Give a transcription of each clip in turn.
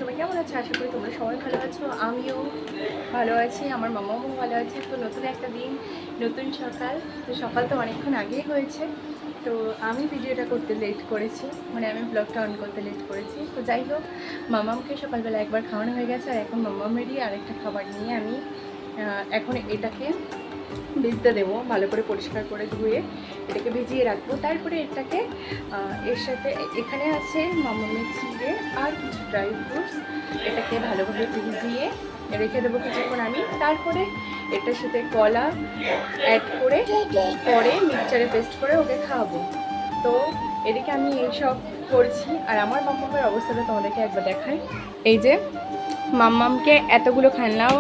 তোমরা কেমন আছো? আশা করি তোমরা সবাই ভালো আছো, আমিও ভালো আছি, আমার মামাও ভালো আছে। তো নতুন একটা দিন, নতুন সকাল। তো সকাল তো অনেকক্ষণ আগেই হয়েছে, তো আমি ভিডিওটা করতে লেট করেছি, মানে আমি ব্লগটা অন করতে লেট করেছি। তো যাই হোক, মামামকে সকালবেলা একবার খাওয়ানো হয়ে গেছে, আর এখন মামামেরই আরেকটা খাবার নিয়ে আমি এখন এটাকে ভিজতে দেবো, ভালো করে পরিষ্কার করে ধুয়ে এটাকে ভিজিয়ে রাখবো। তারপরে এটাকে এর সাথে এখানে আছে মামামের চিড়ে আর কিছু ড্রাই ফ্রুটস, এটাকে ভালোভাবে ভিজিয়ে রেখে দেবো কিছুক্ষণ আমি। তারপরে এটার সাথে কলা অ্যাড করে পরে মিক্সচারে পেস্ট করে ওকে খাওয়াবো। তো এদিকে আমি এইসব করছি, আর আমার মাম্মামের অবস্থাটা তোমাদেরকে একবার দেখাই। এই যে মাম্মামকে এতগুলো খেলনাও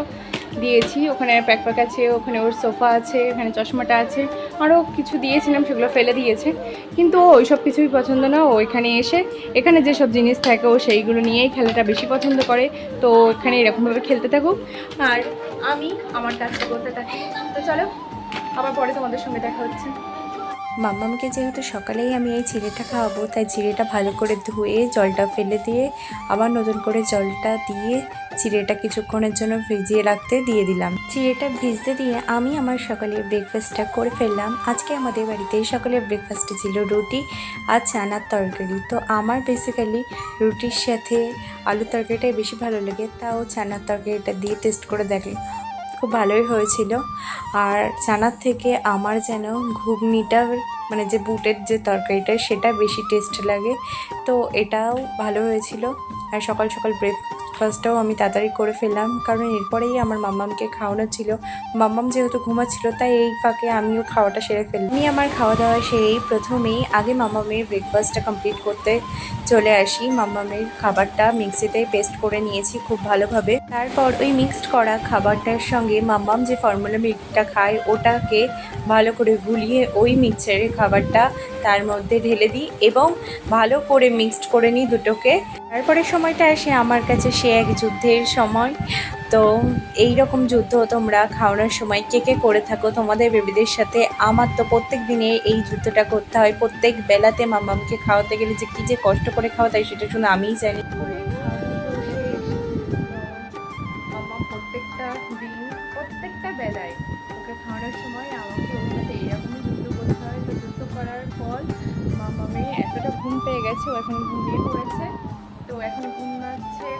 দিয়েছি, ওখানে ব্যাকপ্যাক আছে, ওখানে ওর সোফা আছে, এখানে চশমাটা আছে, আরও কিছু দিয়েছিলাম, সেগুলো ফেলে দিয়েছে। কিন্তু ও ওই সব কিছুই পছন্দ না, ও এখানে এসে এখানে যেসব জিনিস থাকে ও সেইগুলো নিয়েই খেলাটা বেশি পছন্দ করে। তো এখানে এরকমভাবে খেলতে থাকুক আর আমি আমার কাজটা করতে থাকি। তো চলো, আবার পরে তোমাদের সঙ্গে দেখা হচ্ছে। মাম্মামকে যেহেতু সকালেই আমি এই চিড়েটা খাওয়াবো, তাই চিড়েটা ভালো করে ধুয়ে জলটা ফেলে দিয়ে আবার নতুন করে জলটা দিয়ে চিড়েটা কিছুক্ষণের জন্য ভিজিয়ে রাখতে দিয়ে দিলাম। চিড়েটা ভিজতে দিয়ে আমি আমার সকালের ব্রেকফাস্টটা করে ফেললাম। আজকে আমাদের বাড়িতে সকালের ব্রেকফাস্টে ছিল রুটি আর চানার তরকারি। তো আমার বেসিক্যালি রুটির সাথে আলু তরকারিটাই বেশি ভালো লাগে, তাও চানার তরকারিটা দিয়ে টেস্ট করে দেখে খুব ভালোই হয়েছিল। আর চানার থেকে আমার যেন ঘুগনিটা, মানে যে বুটের যে তরকারিটা, সেটা বেশি টেস্ট লাগে। তো এটাও ভালো হয়েছিল। আর সকাল সকাল ব্রেকফাস্টটাও আমি তাড়াতাড়ি করে ফেললাম, কারণ এরপরেই আমার মাম্মামকে খাওয়ানো ছিল। মাম্মাম যেহেতু ঘুমাচ্ছিল, তাই এই ফাঁকে আমিও খাওয়াটা সেরে ফেললাম। আমি আমার খাওয়া দাওয়া সেরেই প্রথমেই আগে মাম্মামের ব্রেকফাস্টটা কমপ্লিট করতে চলে আসি। মাম্মামের খাবারটা মিক্সিতে পেস্ট করে নিয়েছি খুব ভালোভাবে। তারপর ওই মিক্সড করা খাবারটার সঙ্গে মাম্মাম যে ফর্মুলা মিল্কটা খায় ওটাকে ভালো করে গুলিয়ে ওই মিক্সচারের খাবারটা তার মধ্যে ঢেলে দিই এবং ভালো করে মিক্সড করে নিই দুটোকে। তারপরে সময়টা আসে আমার কাছে সে এক যুদ্ধের সময়। তো এই রকম যুদ্ধ তোমরা খাওয়ানোর সময় কে কে করে থাকো তোমাদের বেবিদের সাথে? আমার তো প্রত্যেক দিনে এই যুদ্ধটা করতে হয়। প্রত্যেক বেলাতে মাম্মামকে খাওয়াতে গেলে যে কী যে কষ্ট করে খাওয়াতে হয় সেটা শুনে আমিই জানি। মাম্মাম প্রত্যেকটা দিন, প্রত্যেকটা বেলায় ওকে খাওয়ানোর সময় আমাকে ওর সাথে এরকমই যুদ্ধ করতে হয়। তো যুদ্ধ করার পর মাম্মামে এতটা ঘুম পেয়ে গেছে, ও এখন ঘুমিয়ে পড়েছে। তো এখন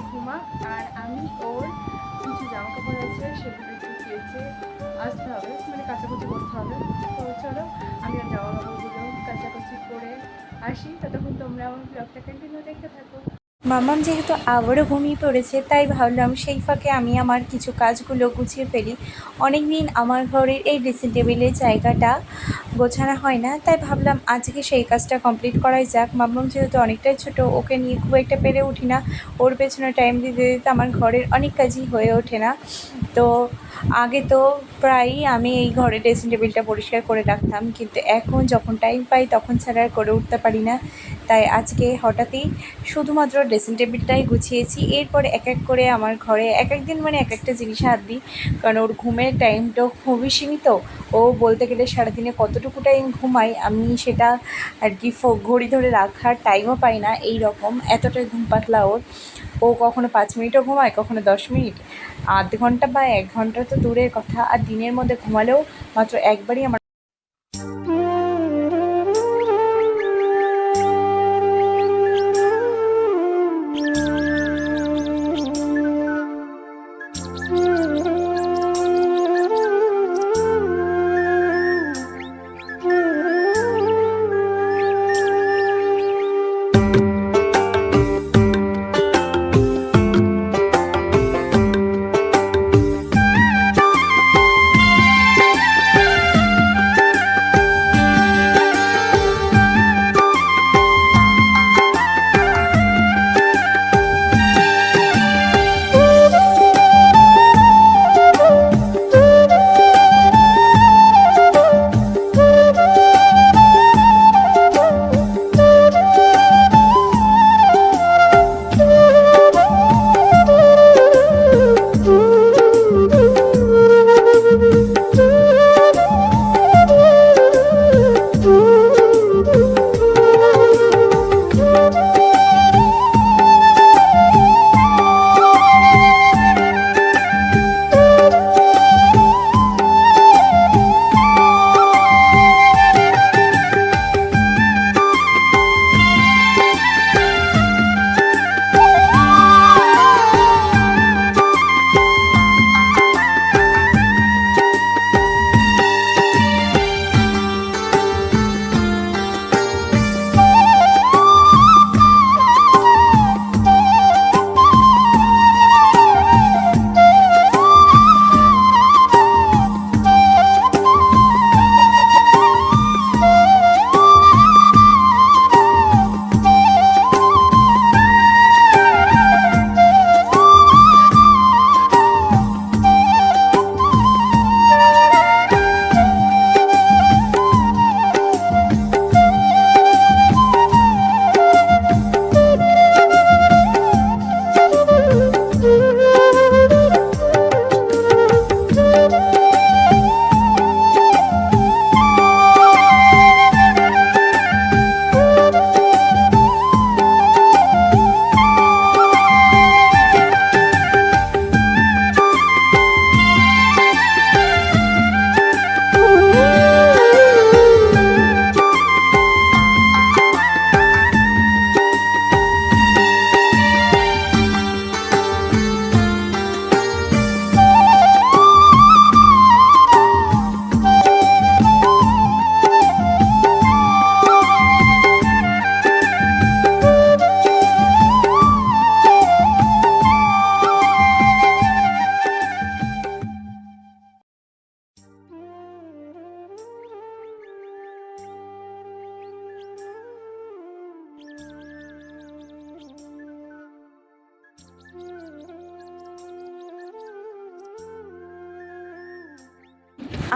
ঘুমাক, আর আমি ওর কিছু জামা কাপড় আছে সেগুলো একটু কেচে আসতে হবে, মানে কাচাকুচি করতে হবে। তো চলো, আমি ওর জামা কাপড়গুলো কাচাকুচি করে আসি, ততক্ষণ তোমরা আমার ব্লগটা কন্টিনিউ দেখতে থাকো। মাম্মাম যেহেতু আবারও ঘুমিয়ে পড়েছে, তাই ভাবলাম সেই ফাঁকে আমি আমার কিছু কাজগুলো গুছিয়ে ফেলি। অনেক দিন আমার ঘরের এই ড্রেসিং টেবিলের জায়গাটা গোছানো হয় না, তাই ভাবলাম আজকে সেই কাজটা কমপ্লিট করাই যাক। মাম্মাম যেহেতু অনেকটাই ছোটো, ওকে নিয়ে খুব একটা পেরে উঠি না। ওর পেছনে টাইম দিতে দিতে আমার ঘরের অনেক কাজই হয়ে ওঠে না। তো আগে তো প্রায়ই আমি এই ঘরের ড্রেসিং টেবিলটা পরিষ্কার করে রাখতাম, কিন্তু এখন যখন টাইম পাই তখন ছাড়া আর করে উঠতে পারি না। তাই আজকে হঠাৎই শুধুমাত্র ড্রেসিং টেবিলটাই গুছিয়েছি। এরপরে এক এক করে আমার ঘরে এক এক দিন মানে এক একটা জিনিস হাত দিই, কারণ ওর ঘুমের টাইমটাও খুবই সীমিত। ও বলতে গেলে সারাদিনে কতটুকু টাইম ঘুমাই আমি সেটা আর কি ঘড়ি ধরে রাখার টাইমও পাই না। এই রকম এতটাই ঘুম পাতলা ওর। ও কখনো 5 মিনিটও ঘুমায়, কখনো 10 মিনিট, আধ ঘন্টা বা 1 ঘন্টা তো দূরের কথা। আর দিনের মধ্যে ঘুমালেও মাত্র একবারই আমার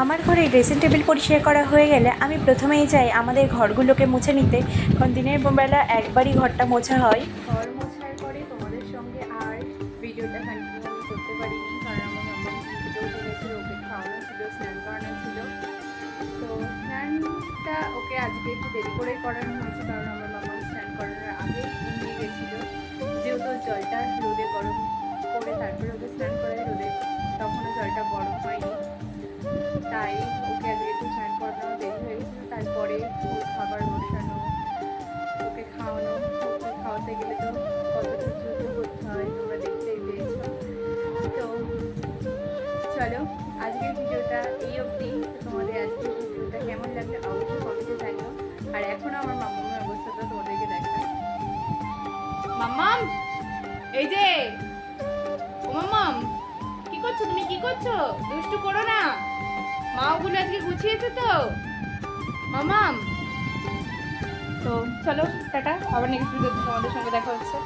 আমার ঘরে ড্রেসিং টেবিল পরিষ্কার করা হয়ে গেলে আমি প্রথমেই যাই আমাদের ঘরগুলোকে মুছে নিতে, কারণ দিনের বেলা একবারই ঘরটা মোছা হয়। ঘর মোছার পরে তোমাদের সঙ্গে আর ভিডিওটা কন্টিনিউ করতে পারিনি, কারণ আমার মামা ভিডিও গেছিল, ওকে খাওয়ানো ছিল, স্নান করানো ছিল। তো স্নানটা ওকে আজকে একটু দেরি করেই করানো হয়েছে, কারণ আমার মামা স্নান করানোর আগে ঘুমিয়ে গেছিলো, যেহেতু জলটা রোদে গরম করে তারপরে ওকে স্নান করাই, রোদে তখনও জলটা গরম হয়নি, তাই ওকে আজকে একটু স্নান করানো দেরি হয়ে গেছিলো। তারপরে ওর খাবার বসানো, ওকে খাওয়ানো, ওকে খাওয়াতে গেলে তো কতটা দ্রুত করতে হয় তোমরা দেখতেই পেয়েছো। তো চলো আজকের ভিডিওটা এই অবধি। তোমাদের আজকের ভিডিওটা কেমন লাগবে অবশ্যই কমেন্টে জানিও। আর এখনও আমার মাম্মামের অবস্থাটা তোমাদেরকে দেখায়। মাম্মাম, এই যে ও মাম্মাম, কি করছো তুমি? কি করছো? দুষ্টু করো না, মা ওগুলো আজকে গুছিয়েছে তো মাম্মাম। তো চলো টাটা, আবার নেক্সট ভিডিওতে তোমাদের সঙ্গে দেখা হচ্ছে।